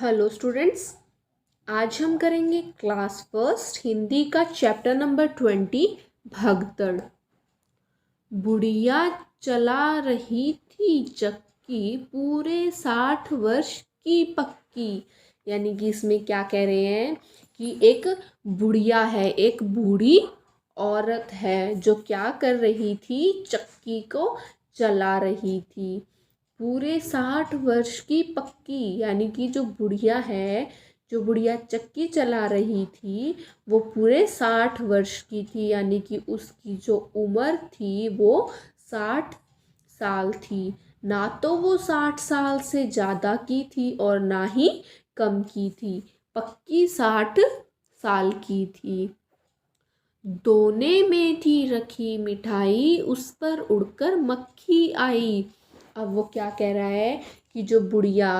Hello students. आज हम करेंगे क्लास फर्स्ट हिंदी का चैप्टर नंबर 20 भगदड़। बुढ़िया चला रही थी चक्की, पूरे 60 वर्ष की पक्की। यानी कि इसमें क्या कह रहे हैं कि एक बुढ़िया है, एक बूढ़ी औरत है जो क्या कर रही थी, चक्की को चला रही थी। पूरे 60 वर्ष की पक्की, यानी कि जो बुढ़िया है, जो बुढ़िया चक्की चला रही थी वो पूरे 60 वर्ष की थी। यानी कि उसकी जो उम्र थी वो 60 साल थी। ना तो वो 60 साल से ज़्यादा की थी और ना ही कम की थी। पक्की 60 साल की थी। दोने में थी रखी मिठाई, उस पर उड़कर मक्खी आई। अब वो क्या कह रहा है कि जो बुढ़िया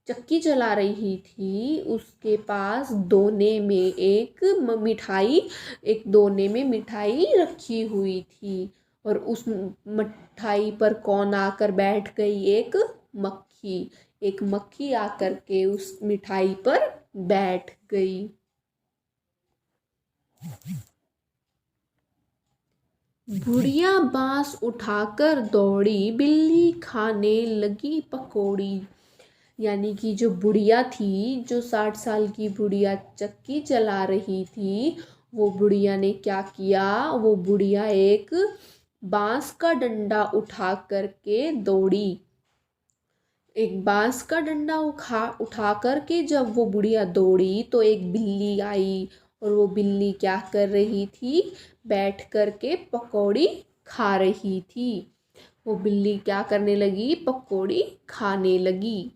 चक्की चला रही थी उसके पास दोने में एक मिठाई, एक दोने में मिठाई रखी हुई थी और उस मिठाई पर कौन आकर बैठ गई? एक मक्खी। एक मक्खी आकर के उस मिठाई पर बैठ गई। बुढ़िया बांस उठाकर दौड़ी, बिल्ली खाने लगी पकौड़ी। यानी कि जो बुढ़िया थी, जो 60 साल की बुढ़िया चक्की चला रही थी, वो बुढ़िया ने क्या किया? वो बुढ़िया एक बांस का डंडा उठा करके दौड़ी। एक बांस का डंडा उठा करके जब वो बुढ़िया दौड़ी तो एक बिल्ली आई और वो बिल्ली क्या कर रही थी? बैठ करके पकौड़ी खा रही थी। वो बिल्ली क्या करने लगी? पकौड़ी खाने लगी।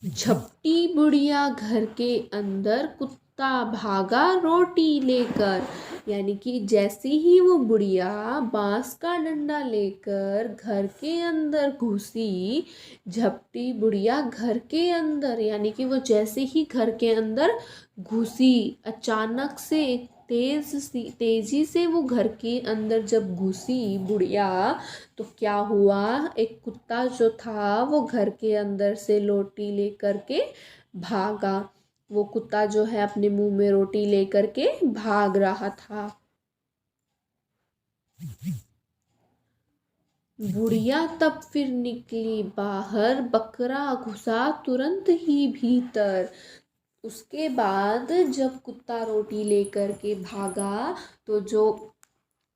झपटी बुढ़िया घर के अंदर, कुत्ता भागा रोटी लेकर। यानी कि जैसे ही वो बुढ़िया बांस का डंडा लेकर घर के अंदर घुसी, झपटी बुढ़िया घर के अंदर, यानी कि वो जैसे ही घर के अंदर घुसी, अचानक से तेजी से वो घर के अंदर जब घुसी बुढ़िया, तो क्या हुआ? एक कुत्ता जो था वो घर के अंदर से रोटी लेकर के भागा। वो कुत्ता जो है अपने मुंह में रोटी लेकर के भाग रहा था। बुढ़िया तब फिर निकली बाहर, बकरा घुसा तुरंत ही भीतर। उसके बाद जब कुत्ता रोटी लेकर के भागा तो जो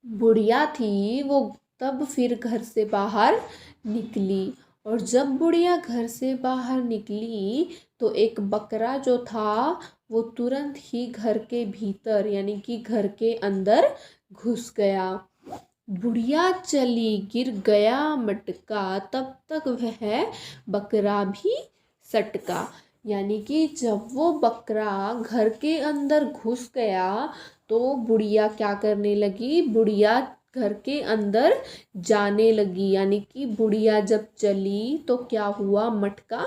बुढ़िया थी वो तब फिर घर से बाहर निकली। और जब बुढ़िया घर से बाहर निकली तो एक बकरा जो था वो तुरंत ही घर के भीतर, यानी कि घर के अंदर घुस गया। बुढ़िया चली, गिर गया मटका, तब तक वह बकरा भी सटका। यानी कि जब वो बकरा घर के अंदर घुस गया तो बुढ़िया क्या करने लगी? बुढ़िया घर के अंदर जाने लगी। यानी कि बुढ़िया जब चली तो क्या हुआ? मटका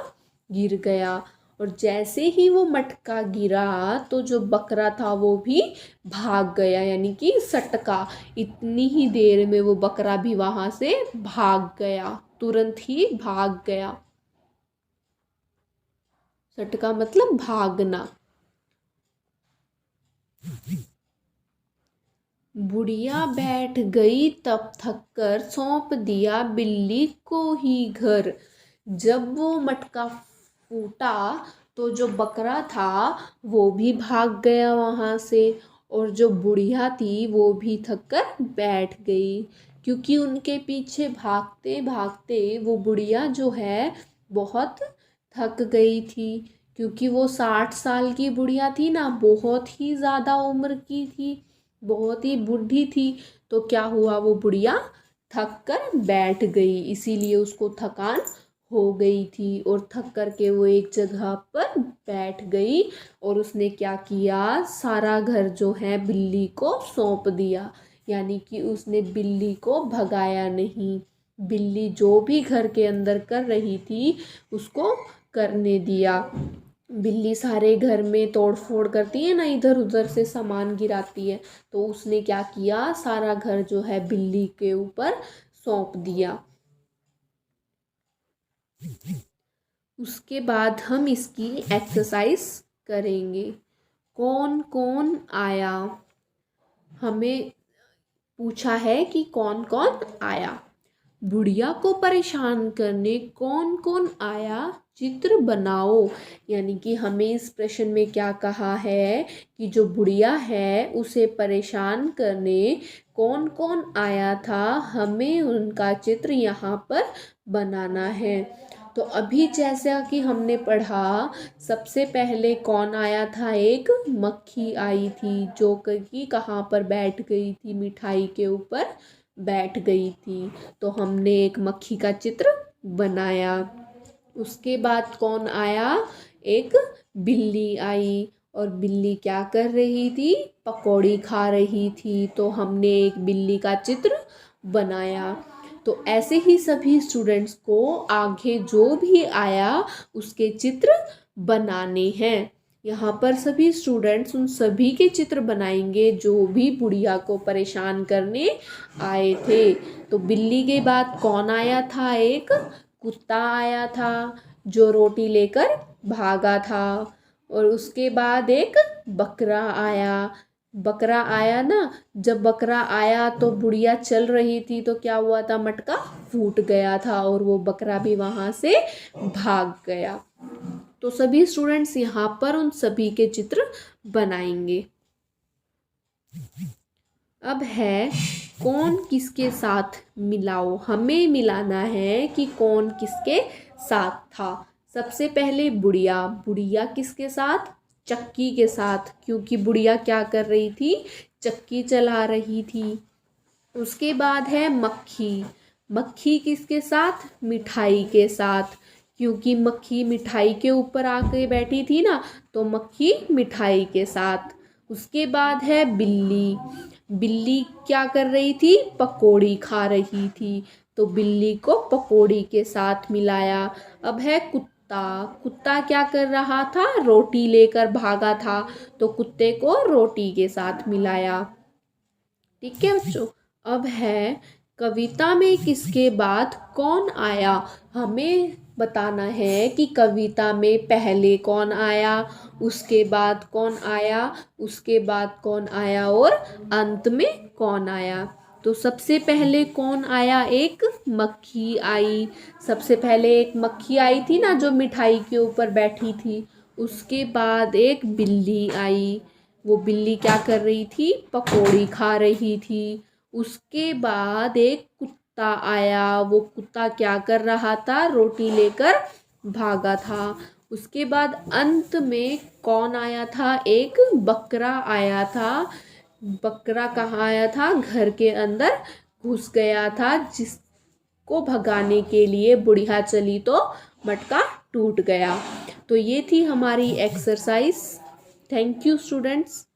गिर गया। और जैसे ही वो मटका गिरा तो जो बकरा था वो भी भाग गया, यानी कि सटका। इतनी ही देर में वो बकरा भी वहां से भाग गया, तुरंत ही भाग गया। सटका मतलब भागना। बुढ़िया बैठ गई तब थक कर, सौंप दिया बिल्ली को ही घर। जब वो मटका फूटा तो जो बकरा था वो भी भाग गया वहाँ से और जो बुढ़िया थी वो भी थक कर बैठ गई, क्योंकि उनके पीछे भागते भागते वो बुढ़िया जो है बहुत थक गई थी। क्योंकि वो 60 साल की बुढ़िया थी ना, बहुत ही ज़्यादा उम्र की थी, बहुत ही बूढ़ी थी। तो क्या हुआ? वो बुढ़िया थक कर बैठ गई, इसीलिए उसको थकान हो गई थी और थक कर के वो एक जगह पर बैठ गई। और उसने क्या किया? सारा घर जो है बिल्ली को सौंप दिया। यानी कि उसने बिल्ली को भगाया नहीं, बिल्ली जो भी घर के अंदर कर रही थी उसको करने दिया। बिल्ली सारे घर में तोड़ फोड़ करती है ना, इधर उधर से सामान गिराती है, तो उसने क्या किया? सारा घर जो है बिल्ली के ऊपर सौंप दिया। उसके बाद हम इसकी एक्सरसाइज करेंगे। कौन कौन आया, हमें पूछा है कि कौन कौन आया। बुढ़िया को परेशान करने कौन कौन आया, चित्र बनाओ। यानी कि हमें इस प्रश्न में क्या कहा है कि जो बुढ़िया है उसे परेशान करने कौन कौन आया था, हमें उनका चित्र यहाँ पर बनाना है। तो अभी जैसा कि हमने पढ़ा, सबसे पहले कौन आया था, एक मक्खी आई थी जो कि कहाँ पर बैठ गई थी, मिठाई के ऊपर बैठ गई थी। तो हमने एक मक्खी का चित्र बनाया। उसके बाद कौन आया, एक बिल्ली आई और बिल्ली क्या कर रही थी, पकौड़ी खा रही थी। तो हमने एक बिल्ली का चित्र बनाया। तो ऐसे ही सभी स्टूडेंट्स को आगे जो भी आया उसके चित्र बनाने हैं। यहाँ पर सभी स्टूडेंट्स उन सभी के चित्र बनाएंगे जो भी बुढ़िया को परेशान करने आए थे। तो बिल्ली के बाद कौन आया था, एक कुत्ता आया था जो रोटी लेकर भागा था। और उसके बाद एक बकरा आया। बकरा आया ना, जब बकरा आया तो बुढ़िया चल रही थी तो क्या हुआ था, मटका फूट गया था और वो बकरा भी वहाँ से भाग गया। तो सभी स्टूडेंट्स यहाँ पर उन सभी के चित्र बनाएंगे। अब है कौन किसके साथ मिलाओ, हमें मिलाना है कि कौन किसके साथ था। सबसे पहले बुढ़िया, बुढ़िया किसके साथ, चक्की के साथ, क्योंकि बुढ़िया क्या कर रही थी, चक्की चला रही थी। उसके बाद है मक्खी, मक्खी किसके साथ, मिठाई के साथ, क्योंकि मक्खी मिठाई के ऊपर आके बैठी थी ना, तो मक्खी मिठाई के साथ। उसके बाद है बिल्ली, बिल्ली क्या कर रही थी, पकौड़ी खा रही थी, तो बिल्ली को पकौड़ी के साथ मिलाया। अब है कुत्ता, कुत्ता क्या कर रहा था, रोटी लेकर भागा था, तो कुत्ते को रोटी के साथ मिलाया। ठीक है बच्चों। अब है कविता में किसके बाद कौन आया, हमें बताना है कि कविता में पहले कौन आया, उसके बाद कौन आया, उसके बाद कौन आया और अंत में कौन आया। तो सबसे पहले कौन आया, एक मक्खी आई। सबसे पहले एक मक्खी आई थी ना जो मिठाई के ऊपर बैठी थी। उसके बाद एक बिल्ली आई, वो बिल्ली क्या कर रही थी, पकौड़ी खा रही थी। उसके बाद एक कुत्ता आया, वो कुत्ता क्या कर रहा था, रोटी लेकर भागा था। उसके बाद अंत में कौन आया था, एक बकरा आया था। बकरा कहाँ आया था, घर के अंदर घुस गया था, जिसको भगाने के लिए बुढ़िया चली तो मटका टूट गया। तो ये थी हमारी एक्सरसाइज। Thank you students.